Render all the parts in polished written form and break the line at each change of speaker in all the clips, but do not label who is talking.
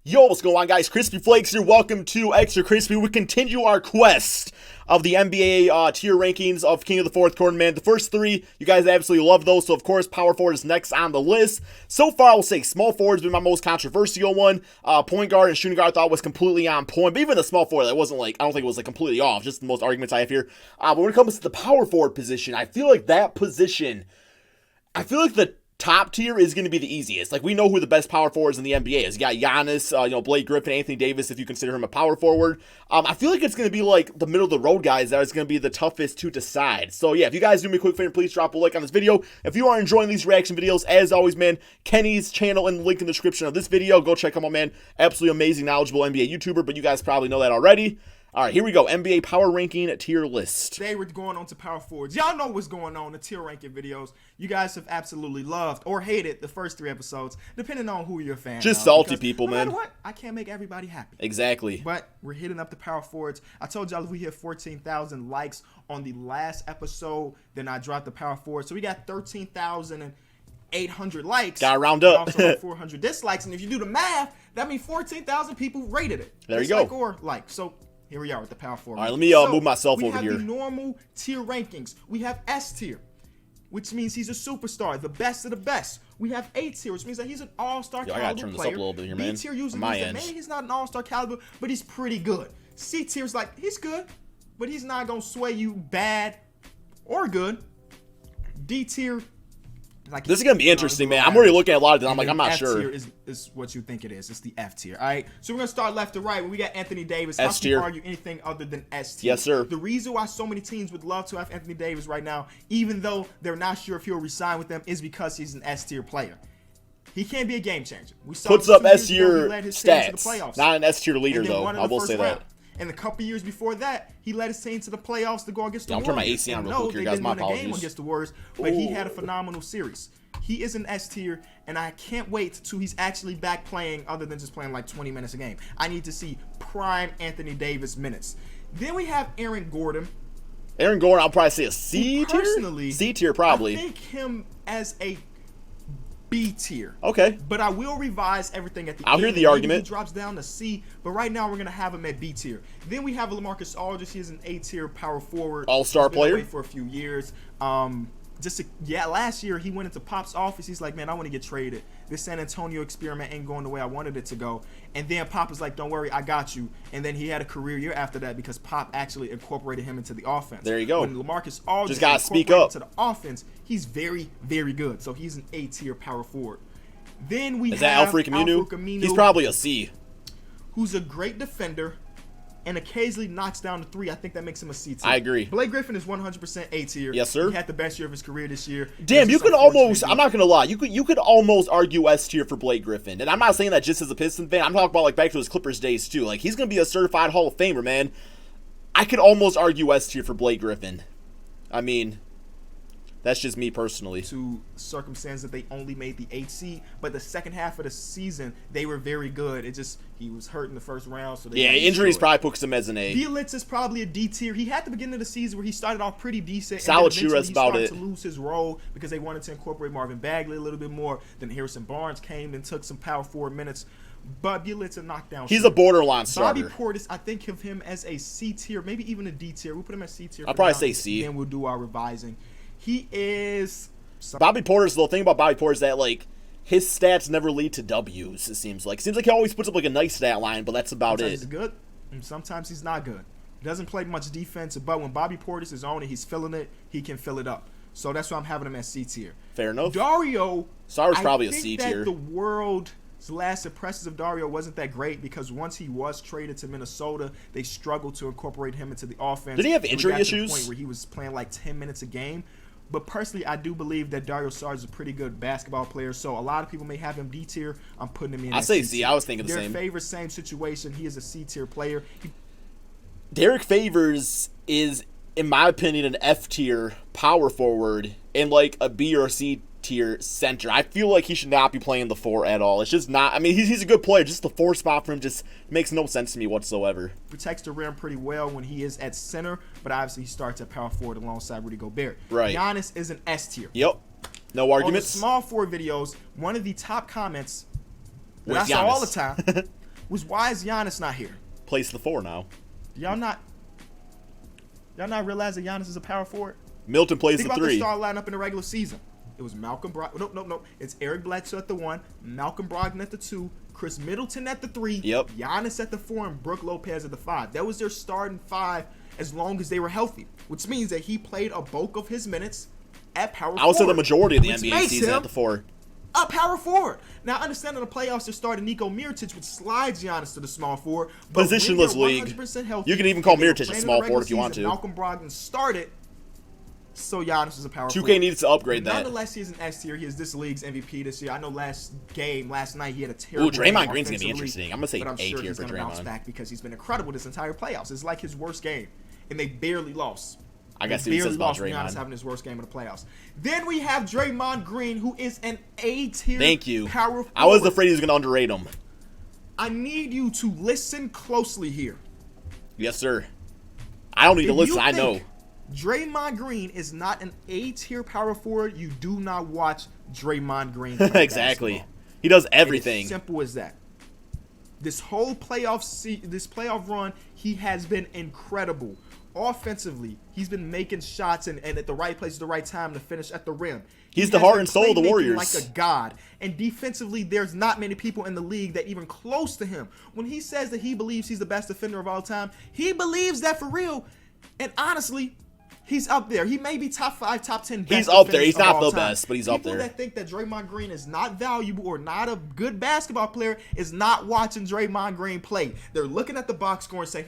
Yo, what's going on, guys? Crispy Flakes here. Welcome to Extra Crispy. We continue our quest of the NBA tier rankings of King of the Fourth Quarter, man. The first three, you guys absolutely love those. So, of course, power forward is next on the list. So far, I will say small forward's been my most controversial one. Point guard and shooting guard I thought was completely on point. But even the small forward, that wasn't like, I don't think it was like completely off. Just the most arguments I have here. But when it comes to the power forward position, I feel like that position, I feel like the top tier is going to be the easiest. Like, we know who the best power forwards in the NBA is. You got Giannis, Blake Griffin, Anthony Davis, if you consider him a power forward. I feel like it's going to be like the middle of the road guys that is going to be the toughest to decide. So yeah, if you guys do me a quick favor, please drop a like on this video. If you are enjoying these reaction videos, as always, man, Kenny's channel and the link in the description of this video. Go check him out, man. Absolutely amazing, knowledgeable NBA YouTuber, but you guys probably know that already. All right, here we go. NBA power ranking tier list.
Today we're going on to power forwards. Y'all know what's going on in the tier ranking videos. You guys have absolutely loved or hated the first 3 episodes, depending on who you're a fan of.
Just salty people,
no
man.
matter what, I can't make everybody happy.
Exactly.
But we're hitting up the power forwards. I told y'all if we hit 14,000 likes on the last episode, then I dropped the power forward. So we got 13,800 likes.
Gotta round up.
Also 400 dislikes. And if you do the math, that means 14,000 people rated it.
There you go.
Dislike or like. So here we are with the power forward.
All right, let me move myself over here.
We have the normal tier rankings. We have S tier, which means he's a superstar, the best of the best. We have A tier, which means that he's an all-star caliber
I gotta turn this
player.
up a little bit here, man.
B tier usually means that maybe he's not an all-star caliber, but he's pretty good. C tier is like, he's good, but he's not gonna sway you bad or good. D tier, like,
this is gonna be interesting, man. I'm already looking at a lot of them. I'm like, I'm not sure.
F tier is what you think it is. It's the F tier. All right. So we're gonna start left to right. We got Anthony Davis.
S tier.
How can you argue anything other than S tier?
Yes, sir.
The reason why so many teams would love to have Anthony Davis right now, even though they're not sure if he'll resign with them, is because he's an S tier player. He can be a game changer. We saw
puts up S tier
stats.
Not an S tier leader though. I will say that.
And a couple years before that, he led his team to the playoffs to go against the Warriors.
I'm turning my AC on real quick here, guys. My apologies.
Game against the Warriors, but he had a phenomenal series. He is an S tier, and I can't wait till he's actually back playing, other than just playing like 20 minutes a game. I need to see prime Anthony Davis minutes. Then we have Aaron Gordon.
Aaron Gordon, I'll probably say a C tier.
Personally,
C tier probably.
I think him as a B tier.
Okay.
But I will revise everything at the end.
I'll hear the argument.
He drops down to C, but right now we're going to have him at B tier. Then we have LaMarcus Aldridge. He's an A tier power forward.
All-star player.
Away for a few years. Last year he went into Pop's office. He's like, man, I want to get traded. This San Antonio experiment ain't going the way I wanted it to go. And then Pop was like, don't worry, I got you. And then he had a career year after that because Pop actually incorporated him into the offense.
There you go.
When LaMarcus Aldridge
just gotta speak up
into the offense, he's very, very good. So he's an A tier power forward. Then we
have Al-Farouq Aminu? He's probably a C.
Who's a great defender and occasionally knocks down the 3. I think that makes him a C tier.
I agree.
Blake Griffin is 100% A tier.
Yes, sir.
He had the best year of his career this year.
Damn, you could almost, I'm not going to lie, you could almost argue S tier for Blake Griffin. And I'm not saying that just as a Pistons fan. I'm talking about like back to his Clippers days too. Like, he's going to be a certified Hall of Famer, man. I could almost argue S tier for Blake Griffin. I mean, that's just me personally.
To circumstance that they only made the 8th seed, but the second half of the season they were very good. It just, he was hurt in the first round, so they
injuries probably puts him as an A.
Bielitz is probably a D tier. He had the beginning of the season where he started off pretty decent.
Solid shooter, that's about it.
He started to lose his role because they wanted to incorporate Marvin Bagley a little bit more. Then Harrison Barnes came and took some power forward minutes. But Bielitz a knockdown.
He's a borderline starter.
Bobby Portis, I think of him as a C tier, maybe even a D tier. We'll put him at C tier.
I'll probably say C.
Then we'll do our revising. He is
Bobby Portis. The thing about Bobby Portis is that like his stats never lead to W's. It seems like he always puts up like a nice stat line, but that's about
sometimes
it.
He's good, and sometimes he's not good. He doesn't play much defense, but when Bobby Portis is on it, he's filling it. He can fill it up. So that's why I'm having him at C tier.
Fair enough.
Dario's
probably a C tier.
I think that the world's last impressions of Dario wasn't that great because once he was traded to Minnesota, they struggled to incorporate him into the offense.
Did he have injury issues?
To the point where he was playing like 10 minutes a game. But personally, I do believe that Dario Saric is a pretty good basketball player. So a lot of people may have him D tier. I'm putting him in.
I say C. I was thinking the same.
Derek Favors, same situation. He is a C tier player.
Derek Favors is, in my opinion, an F tier power forward and like a B or C tier center. I feel like he should not be playing the 4 at all. It's just not. I mean, he's a good player. Just the 4 spot for him just makes no sense to me whatsoever.
Protects the rim pretty well when he is at center, but obviously he starts at power forward alongside Rudy Gobert.
Right.
Giannis is an S tier.
Yep. No arguments.
On the small forward videos, one of the top comments that I saw all the time was why is Giannis not here?
Plays the 4 now.
Y'all not realize that Giannis is a power forward?
Milton plays
Think
the
about
3.
the star lineup in the regular season. It was Malcolm Brogdon. No. It's Eric Bledsoe at the 1, Malcolm Brogdon at the 2, Chris Middleton at the 3,
Yep.
Giannis at the 4, and Brook Lopez at the 5. That was their starting 5 as long as they were healthy, which means that he played a bulk of his minutes at power forward.
I would say the majority of the
which
NBA
makes
season
him
at the 4.
a power forward. Now, I understand in the playoffs they're starting Nico Mirotic, which slides Giannis to the small forward. But
Positionless
when they're
league.
100% healthy,
You can even call
and they were
Mirotic a
playing in
small
the
forward if you
regular
want
season,
to.
Malcolm Brogdon started, so Giannis was a power
2K
forward.
needs to upgrade that.
Nonetheless, he is an S tier. He is this league's MVP this year. I know last night, he had a terrible game
Draymond Green's going to be
offensively,
interesting. I'm going to say
but I'm
A
sure
tier
he's
for
going to bounce
Draymond.
back because he's been incredible this entire playoffs. It's like his worst game, and they barely lost.
I guess
They
he says
barely
about
lost with Giannis
Draymond.
having his worst game of the playoffs. Then we have Draymond Green, who is an A tier.
Thank you.
Power forward.
I was afraid he was going to underrate him.
I need you to listen closely here.
Yes, sir. I don't need to
If
listen.
you
I know.
think Draymond Green is not an A-tier power forward, you do not watch Draymond Green play
Exactly.
basketball.
He does
It's
everything.
simple as that. This whole playoff run, he has been incredible. Offensively, he's been making shots and at the right place at the right time to finish at the rim.
He's
He
the
has
heart
been
and soul of the
playmaking
Warriors.
like a god. And defensively, there's not many people in the league that even close to him. When he says that he believes he's the best defender of all time, he believes that for real. And honestly, he's up there. He may be top 5, top 10 best
He's up there.
defenders
He's
of
not
all
the
time.
best, but he's up
People
there.
that think that Draymond Green is not valuable or not a good basketball player is not watching Draymond Green play. They're looking at the box score and say,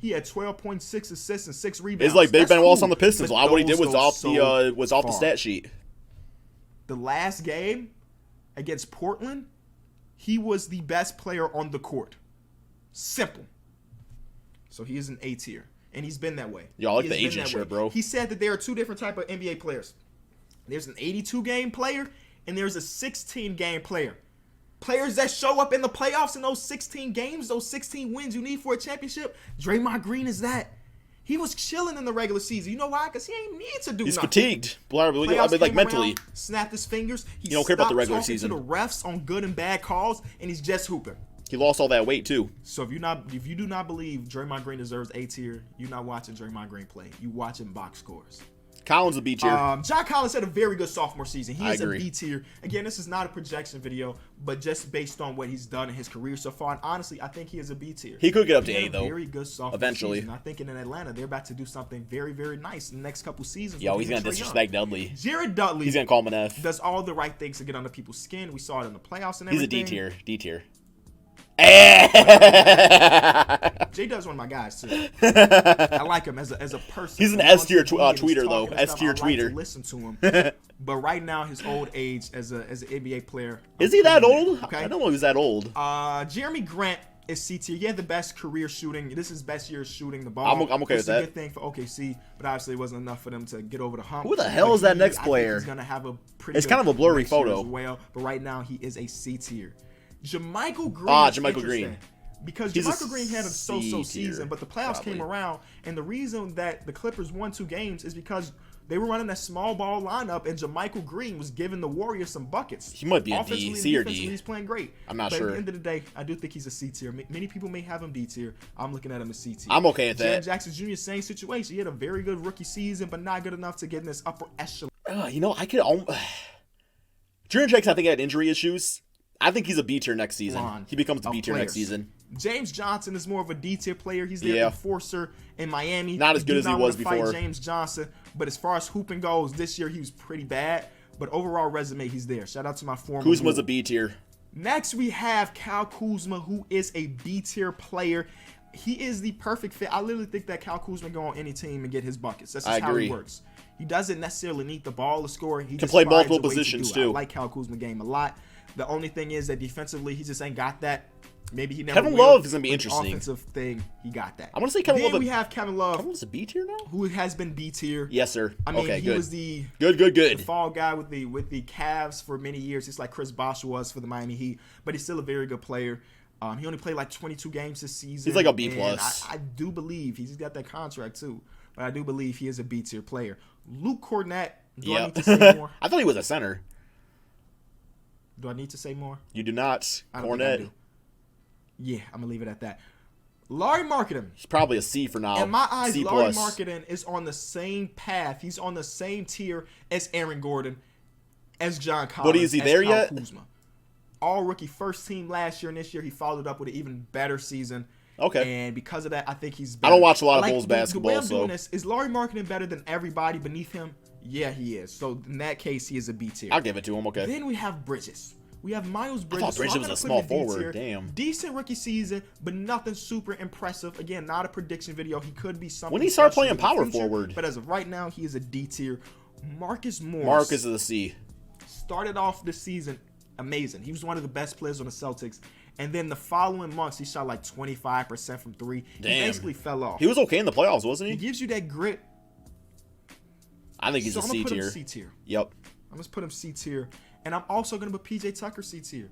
he had 12.6 assists and 6 rebounds.
It's like Big
That's
Ben Wallace
cool,
on the Pistons. A
but
lot of what he did
those
was
go
off the
far.
stat sheet.
The last game against Portland, he was the best player on the court. Simple. So he is an A tier, and he's been that way.
Yo, I like
He
the
has been
agent
that
shirt,
way.
bro.
He said that there are 2 different type of NBA players. There's an 82-game player, and there's a 16-game player. Players that show up in the playoffs in those 16 games, those 16 wins you need for a championship. Draymond Green is that. He was chilling in the regular season. You know why? Because he ain't need to do
He's
nothing.
fatigued. I mean,
Playoffs
like
came
mentally.
around, snapped his fingers. He
You don't care about the
stopped
regular
talking
season.
to the refs on good and bad calls, and he's just hooping.
He lost all that weight too.
So if you do not believe Draymond Green deserves A tier, you're not watching Draymond Green play. You watching box scores.
Collins a B tier.
John Collins had a very good sophomore season. He
I
is
agree.
a B tier. Again, this is not a projection video, but just based on what he's done in his career so far. And honestly, I think he is a B tier.
He could get up to
He had
A
a
though.
Very good sophomore
Eventually.
season. I think in Atlanta, they're about to do something very, very nice in the next couple seasons.
Yo,
with
he's
him
gonna
and Trae
disrespect
Young.
Dudley.
Jared Dudley
He's gonna call him an F.
does all the right things to get under people's skin. We saw it in the playoffs and
He's a
everything.
D tier. D tier.
Jay Dub's one of my guys too. I like him as a person.
He's an
He
S tier
wants to be and he's
tweeter, though.
talking and
S
stuff.
tier
I like
tweeter.
to listen to him. But right now, his old age as an NBA player.
Is he that old?
Okay.
I don't know he was that old.
Jeremy Grant is C tier. He had the best career shooting. This is his best year shooting the ball.
I'm okay
It's
with that.
a good thing for OKC, but obviously it wasn't enough for them to get over the hump.
Who the hell is that next
I
player?
think he's gonna have a pretty.
It's
good
kind of a blurry
next year
photo.
as well. But right now he is a C tier. Jermichael Green.
Ah,
is
Jermichael
interesting
Green.
Because
He's a
Jermichael Green had a so-so
C tier,
season, but the playoffs
probably.
came around, and the reason that the Clippers won 2 games is because they were running that small ball lineup, and Jermichael Green was giving the Warriors some buckets.
He might be a D,
Offensively and
C or D.
defensively, he's playing great.
I'm not
but
sure.
At the end of the day, I do think he's a C tier. Many people may have him D tier. I'm looking at him as C tier.
I'm okay with
Jaren
that.
Jackson Jr. same situation. He had a very good rookie season, but not good enough to get in this upper echelon.
You know, I could. Jaren Jackson, I think, had injury issues. I think he's a B tier next season. He becomes the
of
B tier next
players.
season.
James Johnson is more of a D tier player. He's their
Yeah.
enforcer in Miami.
Not as good
do
as he
not
was
wanna fight
before.
James Johnson, but as far as hooping goes, this year he was pretty bad. But overall resume, he's there. Shout out to my former.
Kuzma's
Lou.
a B tier.
Next, we have Kyle Kuzma, who is a B tier player. He is the perfect fit. I literally think that Kyle Kuzma can go on any team and get his buckets. That's just
I
how
agree.
he works. He doesn't necessarily need the ball to score. He just
play
finds
multiple
a way to
positions,
do it.
too.
I like Kyle Kuzma game a lot. The only thing is that defensively, he just ain't got that. Maybe he never
Kevin
will,
Love is gonna be
but the
interesting.
Offensive thing, he got that.
I'm gonna say Kevin
Then
Love.
we have Kevin Love,
Kevin Love's a B tier now.
who has been B tier.
Yes, sir.
I mean,
okay,
he
good.
was the
Good.
fall guy with the Cavs for many years, just like Chris Bosh was for the Miami Heat. But he's still a very good player. He only played like 22 games this season.
He's like a B
and
plus.
I do believe he's got that contract too, but I do believe he is a B tier player. Luke Cornett. Do I need to say more?
I thought he was a center.
Do I need to say more?
You do not.
I don't think I
Cornette.
do. Yeah, I'm gonna leave it at that. Lauri Markkanen.
He's probably a C for now.
In my eyes,
C+.
Lauri Markkanen is on the same path. He's on the same tier as Aaron Gordon, as John Collins.
But is he there yet?
Kuzma. All rookie first team last year, and this year he followed up with an even better season.
Okay.
And because of that, I think he's better.
I don't watch a lot of Bulls basketball.
The way I'm doing this, is Lauri Markkanen better than everybody beneath him? Yeah, he is. So in that case, he is a B tier.
I'll give it to him. Okay.
Then we have Bridges. We have Miles Bridges.
I thought Bridges was a small forward. Damn.
Decent rookie season, but nothing super impressive. Again, not a prediction video. He could be something.
When he started playing
special in the
power
future,
forward.
But as of right now, he is a D tier. Marcus Morris.
Marcus is a C.
Started off the season amazing. He was one of the best players on the Celtics. And then the following months, he shot like 25% from three.
Damn.
He basically fell off.
He was okay in the playoffs, wasn't
He
he?
gives you that grit.
I think he's a C tier.
I'm going to put him C tier.
Yep.
I'm going to put him C tier. And I'm also going to put PJ Tucker C tier.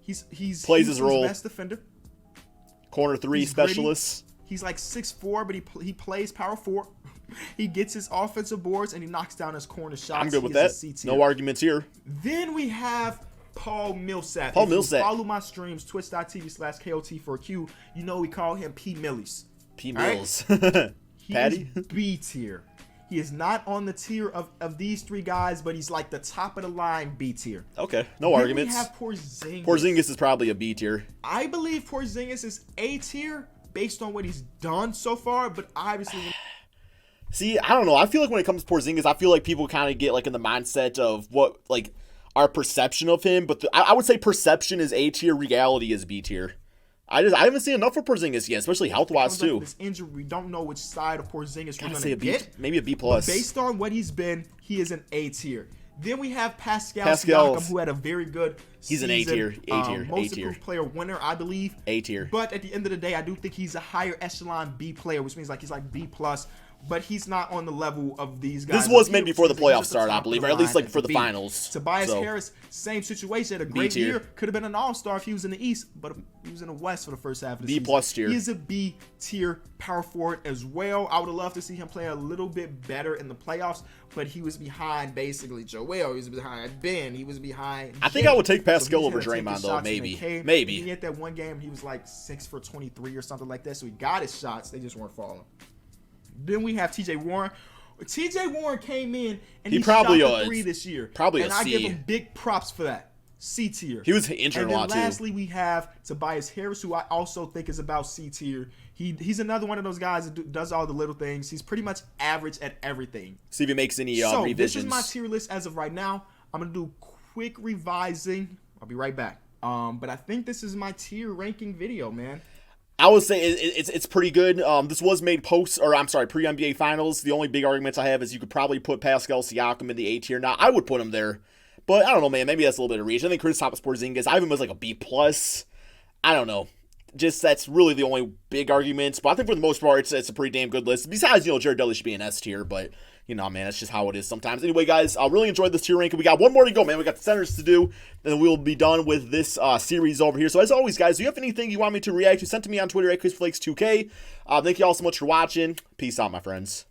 He's
plays his role.
Best defender.
Corner 3 specialist.
Gritty. He's like 6'4", but he plays power 4. He gets his offensive boards and he knocks down his corner shots.
I'm good with that. No arguments here.
Then we have Paul Millsap.
Paul
if
Millsap.
You follow my streams, twitch.tv/KOT4Q. You know we call him P. Millies.
P. Mills.
Right?
Patty?
He's B tier. He is not on the tier of these three guys, but he's like the top of the line B tier.
Okay, no
then
arguments.
We have Porzingis.
Porzingis is probably a B tier.
I believe Porzingis is A tier based on what he's done so far, but obviously.
See, I don't know. I feel like when it comes to Porzingis, I feel like people kind of get like in the mindset of what like our perception of him. But I would say perception is A tier, reality is B tier. I haven't seen enough for Porzingis yet, especially health wise too.
This injury, we don't know which side of Porzingis we're
Gotta
gonna
say a B,
get.
maybe a B+.
But based on what he's been, he is an A tier. Then we have Pascal
Pascal's-
Siakam, who had a very good
He's
season.
an A tier, A tier,
Most
A tier.
improved player winner, I believe.
A tier.
But at the end of the day, I do think he's a higher echelon B player, which means like he's like B+. But he's not on the level of these guys.
This was made before the
He's just
playoffs
the
started,
top
I
of
believe,
the
or at least
line
like for the
B.
finals.
Tobias
So,
Harris, same situation. Had a great
tier.
year. Could have been an all-star if he was in the East, but he was in the West for the first half of the
B+
season.
tier.
He is a B tier power forward as well. I would have loved to see him play a little bit better in the playoffs, but he was behind basically Joel. He was behind Ben. He was behind.
I think
Jake.
I would take Pascal
he's
over
gonna take his
Draymond though.
shots when
Maybe.
they came.
Maybe.
He had that one game. He was like 6 for 23 or something like that. So he got his shots. They just weren't falling. Then we have T.J. Warren. T.J. Warren came in and he
probably
shot the 3 this year.
Probably
and
a
I
C.
give him big props for that. C tier.
He was injured
and
a
then
lot too.
lastly, we have Tobias Harris, who I also think is about C tier. He's another one of those guys that does all the little things. He's pretty much average at everything.
See if he makes any
So
revisions.
this is my tier list as of right now. I'm gonna do quick revising. I'll be right back. But I think this is my tier ranking video, man.
I would say it's pretty good. This was made pre-NBA Finals. The only big arguments I have is you could probably put Pascal Siakam in the A tier. Now, I would put him there. But I don't know, man. Maybe that's a little bit of reach. I think Kristaps Porzingis, I have him as like a B+. I don't know. Just that's really the only big arguments. But I think for the most part, it's a pretty damn good list. Besides, Jared Dudley should be an S tier. But, man, that's just how it is sometimes. Anyway, guys, I really enjoyed this tier ranking. We got one more to go, man. We got the centers to do. Then we'll be done with this series over here. So, as always, guys, do you have anything you want me to react to? Send to me on Twitter at ChrisFlakes2K. Thank you all so much for watching. Peace out, my friends.